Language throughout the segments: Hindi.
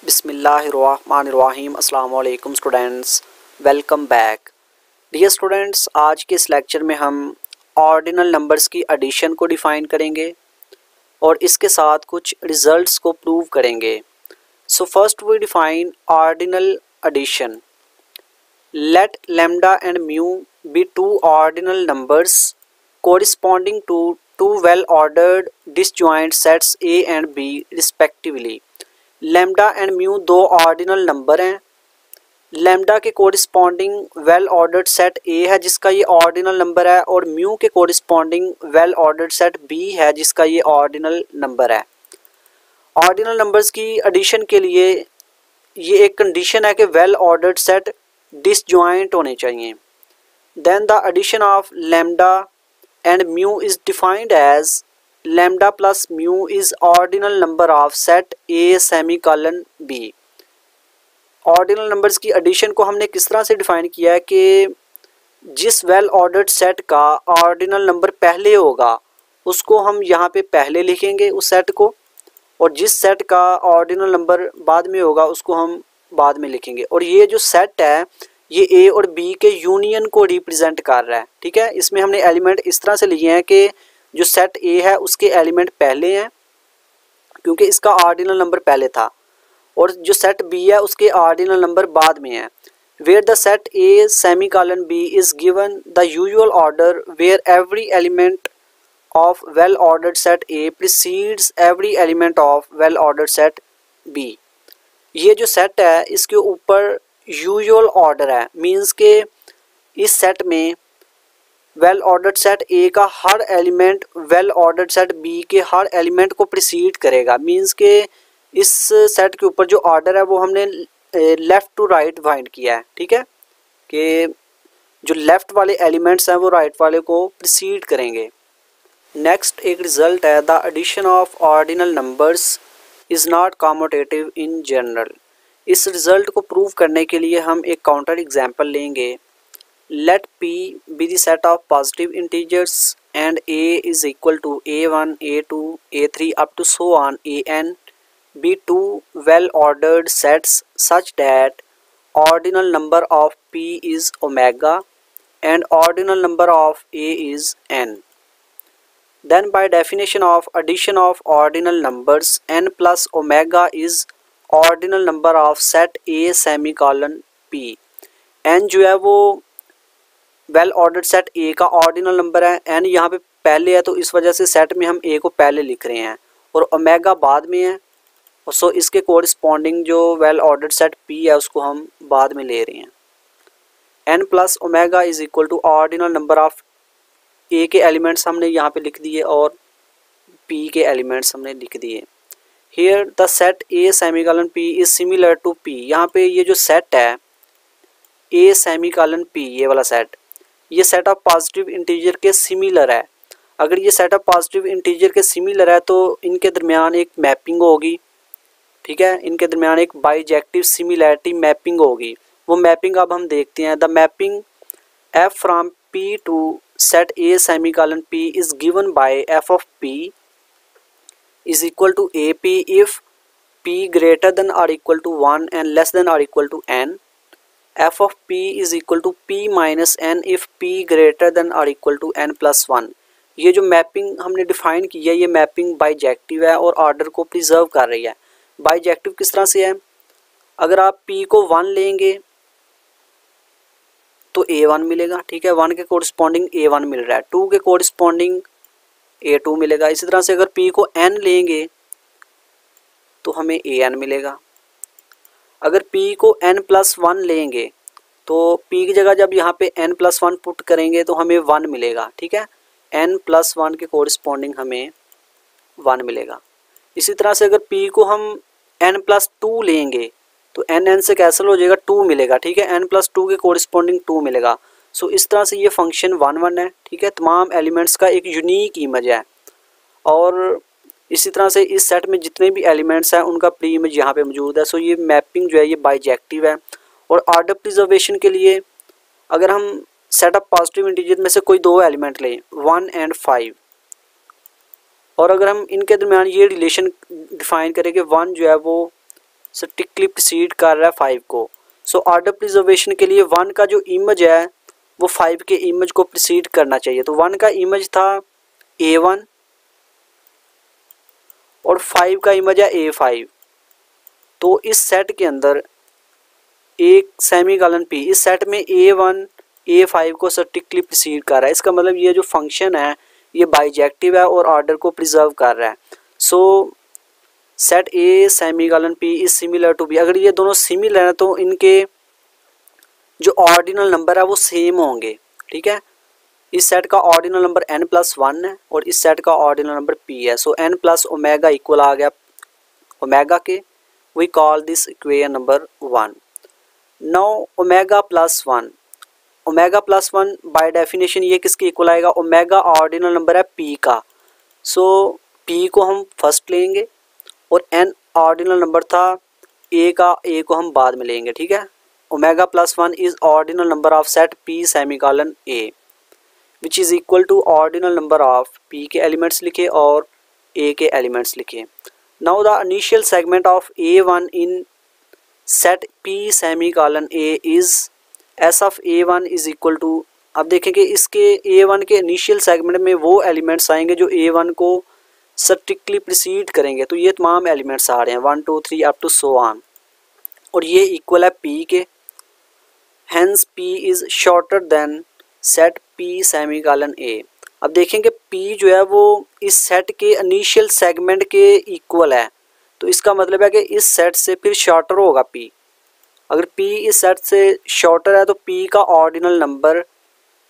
बिस्मिल्लाहिर्रहमानिर्रहीम। अस्सलाम वालेकुम students, welcome back. Dear students, आज के इस लेक्चर में हम ऑर्डिनल नंबर्स की एडिशन को डिफ़ाइन करेंगे और इसके साथ कुछ रिजल्ट्स को प्रूव करेंगे। So first we define ordinal addition. Let lambda and mu be two ordinal numbers corresponding to two well ordered disjoint sets A and B respectively. Lambda and mu दो ऑर्डिनल नंबर हैं। लैम्डा के corresponding well ordered set A है जिसका ये ऑर्डिनल नंबर है, और म्यू के corresponding well ordered set B है जिसका ये ऑर्डिनल नंबर है। ऑर्डिनल नंबर्स की एडिशन के लिए ये एक कंडीशन है कि वेल ऑर्डर्ड सेट डिसजॉइंट होने चाहिए। Then the addition of lambda and mu is defined as lambda plus mu is ordinal number of set A semicolon B. Ordinal numbers की एडिशन को हमने किस तरह से डिफाइन किया है कि जिस वेल ऑर्डर्ड सेट का ऑर्डिनल नंबर पहले होगा उसको हम यहाँ पे पहले लिखेंगे उस सेट को, और जिस सेट का ऑर्डिनल नंबर बाद में होगा उसको हम बाद में लिखेंगे। और ये जो सेट है ये ए और बी के यूनियन को रिप्रेजेंट कर रहा है। ठीक है, इसमें हमने एलिमेंट इस तरह से लिए हैं कि जो सेट ए है उसके एलिमेंट पहले हैं क्योंकि इसका ऑर्डिनल नंबर पहले था, और जो सेट बी है उसके ऑर्डिनल नंबर बाद में है। Where the set A semicolon B is given the usual order where every element of well ordered set A precedes every element of well ordered set B. ये जो सेट है इसके ऊपर यूजुअल ऑर्डर है, मींस के इस सेट में वेल ऑर्डर्ड सेट ए का हर element well ordered set B के हर एलिमेंट को प्रीसीड करेगा। मींस के इस सेट के ऊपर जो ऑर्डर है वो हमने लेफ़्ट टू राइट फाइंड किया है। ठीक है, कि जो लेफ़्ट वाले एलिमेंट्स हैं वो राइट वाले को प्रीसीड करेंगे। नेक्स्ट एक रिज़ल्ट है, the addition of ordinal numbers is not commutative in general. इस रिज़ल्ट को प्रूव करने के लिए हम एक काउंटर एग्जांपल लेंगे। लेट p be the set of positive integers and a is equal to a1, a2, a3 up to so on an be two well ordered sets such that ordinal number of p is omega and ordinal number of a is n. Then by definition of addition of ordinal numbers, n plus omega is ordinal number of set a semicolon p। n जो है वो वेल ऑर्डर्ड सेट ए का ऑर्डिनल नंबर है, एन यहाँ पे पहले है तो इस वजह से सेट में हम ए को पहले लिख रहे हैं और ओमेगा बाद में है, और सो इसके कोरिस्पॉन्डिंग जो वेल ऑर्डर्ड सेट पी है उसको हम बाद में ले रहे हैं। N plus omega is equal to ordinal number of A के एलिमेंट्स हमने यहाँ पे लिख दिए और पी के एलिमेंट्स हमने लिख दिए। Here the set A semicolon P is similar to P. यहाँ पे ये जो सेट है ए सेमीकोलन पी, ये वाला सेट, ये सेट ऑफ पॉजिटिव इंटीजर के सिमिलर है। अगर ये सेट ऑफ पॉजिटिव इंटीजर के सिमिलर है तो इनके दरमियान एक मैपिंग होगी। ठीक है, इनके दरमियान एक बाइजेक्टिव सिमिलैरिटी मैपिंग होगी। वो मैपिंग अब हम देखते हैं। The mapping f from p to set A semicolon P is given by f of p is equal to a p if p greater than और equal to 1 and less than और equal to n। f of p is equal to p minus n if p greater than or equal to n plus 1। ये जो मैपिंग हमने डिफाइन की है ये मैपिंग बाइजेक्टिव है और ऑर्डर को प्रिजर्व कर रही है। बाइजेक्टिव किस तरह से है, अगर आप p को 1 लेंगे तो a1 मिलेगा। ठीक है, 1 के कोरिस्पॉन्डिंग a1 मिल रहा है, 2 के कोरिस्पॉन्डिंग a2 मिलेगा। इसी तरह से अगर p को n लेंगे तो हमें an मिलेगा। अगर p को n प्लस 1 लेंगे तो p की जगह जब यहाँ पे n प्लस 1 पुट करेंगे तो हमें 1 मिलेगा। ठीक है, n प्लस 1 के कोरिस्पॉन्डिंग हमें 1 मिलेगा। इसी तरह से अगर p को हम n प्लस 2 लेंगे तो n से कैंसिल हो जाएगा, 2 मिलेगा। ठीक है, n प्लस 2 के कोरिस्पॉन्डिंग 2 मिलेगा। सो इस तरह से ये फंक्शन 1 1 है। ठीक है, तमाम एलिमेंट्स का एक यूनिक इमेज है, और इसी तरह से इस सेट में जितने भी एलिमेंट्स हैं उनका प्री इमेज यहाँ पे मौजूद है। सो ये मैपिंग जो है ये बाइजेक्टिव है। और ऑर्डर प्रिजर्वेशन के लिए अगर हम सेट ऑफ पॉजिटिव इंटीजर में से कोई दो एलिमेंट लें 1 और 5, और अगर हम इनके दरमियान ये रिलेशन डिफाइन करें कि 1 जो है वो स्ट्रिक्टली प्रीसीड कर रहा है 5 को। सो ऑर्डर प्रिजर्वेशन के लिए 1 का जो इमेज है वो 5 के इमेज को प्रीसीड करना चाहिए। तो 1 का इमेज था A1 और 5 का इमेज है A5। तो इस सेट के अंदर एक सेमीकोलन P, इस सेट में A1 A5 को स्ट्रिक्टली प्रीसीड कर रहा है। इसका मतलब ये जो फंक्शन है ये बाइजेक्टिव है और ऑर्डर को प्रिजर्व कर रहा है। So set A semicolon P is similar to B। अगर ये दोनों सिमिलर हैं तो इनके जो ऑर्डिनल नंबर है वो सेम होंगे। ठीक है, इस सेट का ऑर्डिनल नंबर n+1 है और इस सेट का ऑर्डिनल नंबर P है। So n plus omega equal आ गया ओमेगा के। We call this equation number 1। Now omega plus 1, omega plus 1 by definition ये किसके इक्वल आएगा? ओमेगा ऑर्डिनल नंबर है P का। सो P को हम फर्स्ट लेंगे और n ऑर्डिनल नंबर था A का, A को हम बाद में लेंगे। ठीक है, omega plus 1 is ordinal number of set P semicolon A which is equal to ordinal number of P के एलिमेंट्स लिखे और A के एलिमेंट्स लिखे। Now the initial segment of A1 in set P semicolon A is S of A1 is equal to, अब देखेंगे इसके A1 के इनिशियल सेगमेंट में वो एलिमेंट्स आएंगे जो A1 को स्ट्रिक्टली प्रीसीड करेंगे। तो ये तमाम एलिमेंट्स आ रहे हैं 1 2 3 अप टू सो ऑन, और ये इक्वल है P के। Hence P is shorter than set P semicolon A। अब देखेंगे P जो है वो इस सेट के इनिशियल सेगमेंट के इक्वल है। तो इसका मतलब है कि इस सेट से फिर शॉर्टर होगा P। अगर P इस सेट से शॉर्टर है तो P का ऑर्डिनल नंबर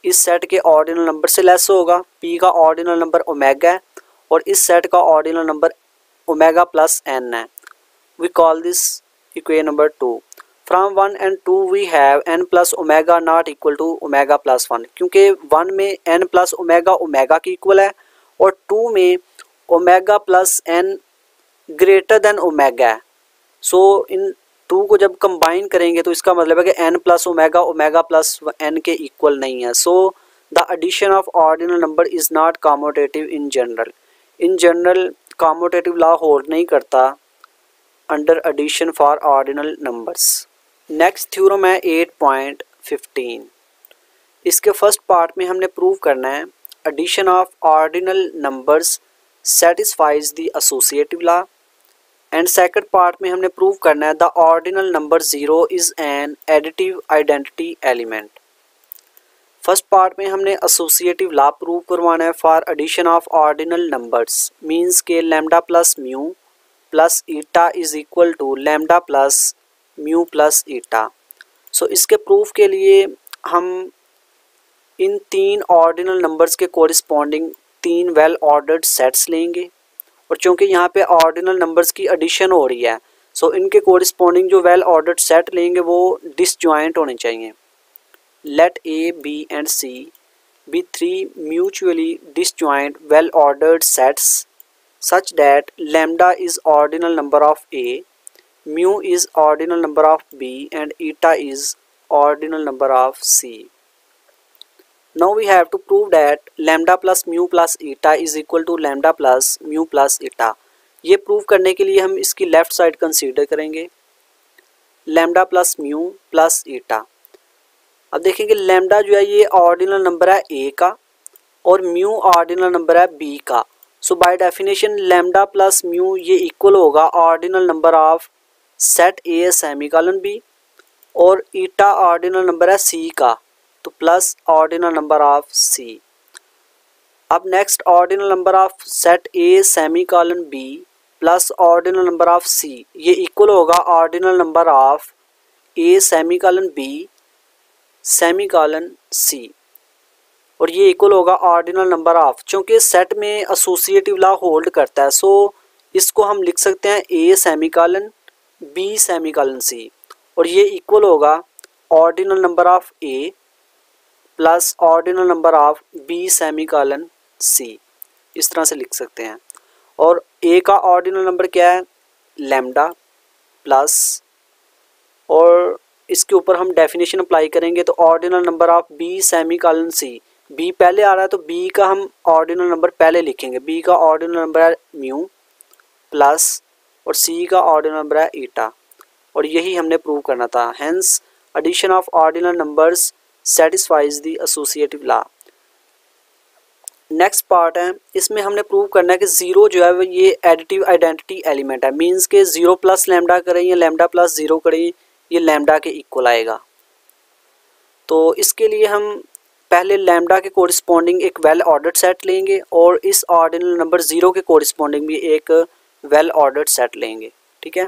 इस सेट के ऑर्डिनल नंबर से लेस होगा। P का ऑर्डिनल नंबर ओमेगा है और इस सेट का ordinal number omega plus n है। We call this equation number 2। From 1 and 2 we have n plus omega not equal to omega plus 1, क्योंकि 1 में n प्लस ओमेगा ओमेगा की इक्वल है और 2 में omega plus n greater than omega है। सो इन 2 को जब कंबाइन करेंगे तो इसका मतलब है कि n plus omega omega plus n के इक्वल नहीं है। So the addition of ordinal number is not commutative in general. In general commutative law hold नहीं करता under addition for ordinal numbers. Next theorem है 8.15। इसके फर्स्ट पार्ट में हमने प्रूव करना है addition of ordinal numbers satisfies the associative law, and second part में हमने प्रूव करना है the ordinal number 0 is an additive identity element. First part में हमने एसोसिएटिव लॉ प्रूव करवाना है for addition of ordinal numbers, means के lambda plus mu plus eta is equal to lambda plus mu plus eta. So इसके प्रूफ के लिए हम इन 3 ऑर्डिनल नंबर्स के कोरिस्पॉन्डिंग 3 वेल ऑर्डर्ड सेट्स लेंगे, और चूँकि यहाँ पे ऑर्डिनल नंबर्स की एडिशन हो रही है सो इनके कोरिस्पॉन्डिंग जो वेल ऑर्डर्ड सेट लेंगे वो डिसजॉइंट होने चाहिए। Let A, B and C be 3 mutually disjoint well ordered sets such that lambda is ordinal number of A, mu is ordinal number of B and eta is ordinal number of C. Now we have to prove that lambda plus mu plus eta is equal to lambda plus mu plus eta. ये प्रूव करने के लिए हम इसकी लेफ्ट साइड कंसीडर करेंगे lambda plus mu plus eta। अब देखेंगे लैम्डा जो है ये ऑर्डिनल नंबर है A का और म्यू ऑर्डिनल नंबर है B का। So by definition lambda plus mu ये इक्वल होगा ordinal number of set A semicolon B, और ईटा ऑर्डिनल नंबर है C का, तो plus ordinal number of C। अब next ordinal number of set A semicolon B plus ordinal number of C ये इक्वल होगा ordinal number of A semicolon B semicolon C, और ये इक्वल होगा ऑर्डिनल नंबर ऑफ, चूँकि सेट में एसोसिएटिव लॉ होल्ड करता है सो इसको हम लिख सकते हैं A semicolon B semicolon C, और ये इक्वल होगा ordinal number of A plus ordinal number of B semicolon C। इस तरह से लिख सकते हैं। और A का ऑर्डिनल नंबर क्या है? लैम्डा प्लस, और इसके ऊपर हम डेफिनेशन अप्लाई करेंगे तो ordinal number of B semicolon C, B पहले आ रहा है तो B का हम ऑर्डिनल नंबर पहले लिखेंगे। B का ऑर्डिनल नंबर है म्यू प्लस और C का ऑर्डिनल नंबर है ईटा। और यही हमने प्रूव करना था। Hence addition of ordinal numbers satisfies the associative law. Next part है, इसमें हमने प्रूव करना है कि ज़ीरो जो है वो ये एडिटिव आइडेंटिटी एलिमेंट है। मींस के ज़ीरो प्लस लैम्डा करें या लैम्डा प्लस ज़ीरो करें ये लैम्डा के इक्वल आएगा। तो इसके लिए हम पहले लैम्डा के कोरिस्पॉन्डिंग एक वेल ऑर्डर्ड सेट लेंगे और इस ऑर्डिनल नंबर ज़ीरो के कोरिस्पॉन्डिंग भी एक वेल ऑर्डर्ड सेट लेंगे। ठीक है,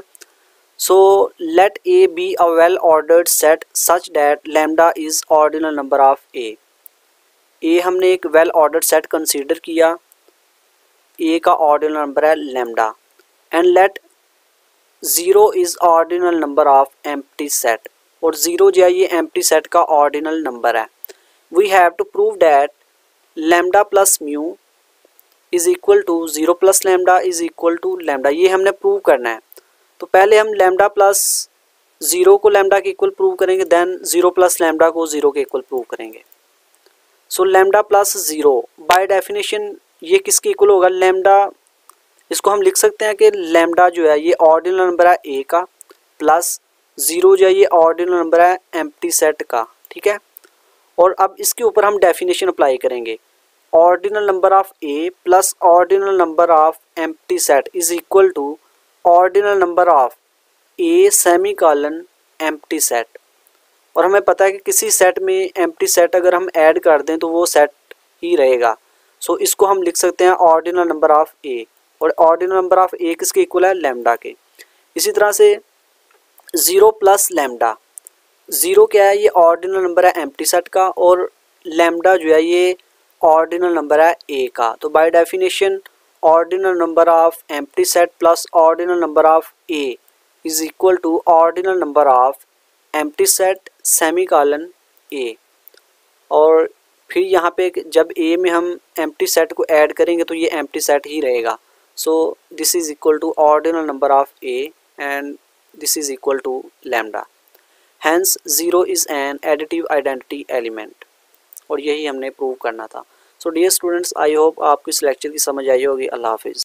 so let A be a well ordered set such that lambda is ordinal number of A. हमने एक वेल ऑर्डर्ड सेट कंसीडर किया, ए का ऑर्डिनल नंबर है lambda, and let zero is ordinal number of empty set, और ज़ीरो जो है ये एम्प्टी सेट का ऑर्डिनल नंबर है। We have to prove that lambda plus mu is equal to zero plus lambda is equal to lambda, ये हमने प्रूव करना है। तो पहले हम लैम्डा प्लस ज़ीरो को लैम्डा के इक्वल प्रूव करेंगे, देन ज़ीरो प्लस लैम्डा को ज़ीरो के इक्वल प्रूव करेंगे। So lambda plus zero by definition ये किसके इक्वल होगा, लैम्डा, इसको हम लिख सकते हैं कि लैम्डा जो है ये ऑर्डिनल नंबर है ए का, प्लस ज़ीरो जो है ये ऑर्डिनल नंबर है एम्प्टी सेट का। ठीक है, और अब इसके ऊपर हम डेफिनेशन अप्लाई करेंगे, ordinal number of A plus ordinal number of empty set is equal to ordinal number of A semicolon empty set. और हमें पता है कि किसी सेट में एम्प्टी सेट अगर हम ऐड कर दें तो वो सेट ही रहेगा। सो इसको हम लिख सकते हैं ऑर्डिनल नंबर ऑफ ए, और ऑर्डिनल नंबर ऑफ ए किसके इक्वल है, लैम्डा के। इसी तरह से ज़ीरो प्लस लैम्डा, ज़ीरो क्या है, ये ऑर्डिनल नंबर है एम्प्टी सेट का, और लैम्डा जो है ये ऑर्डिनल नंबर है ए का। तो by definition ordinal number of empty set plus ordinal number of A is equal to ordinal number of empty set semicolon A. और फिर यहाँ पे जब ए में हम एम्प्टी सेट को ऐड करेंगे तो ये एम्प्टी सेट ही रहेगा। So this is equal to ordinal number of A and this is equal to lambda. Hence zero is an additive identity element, और यही हमने प्रूव करना था। So dear students, I hope आपको इस लेक्चर की समझ आई होगी। अल्लाह हाफिज़।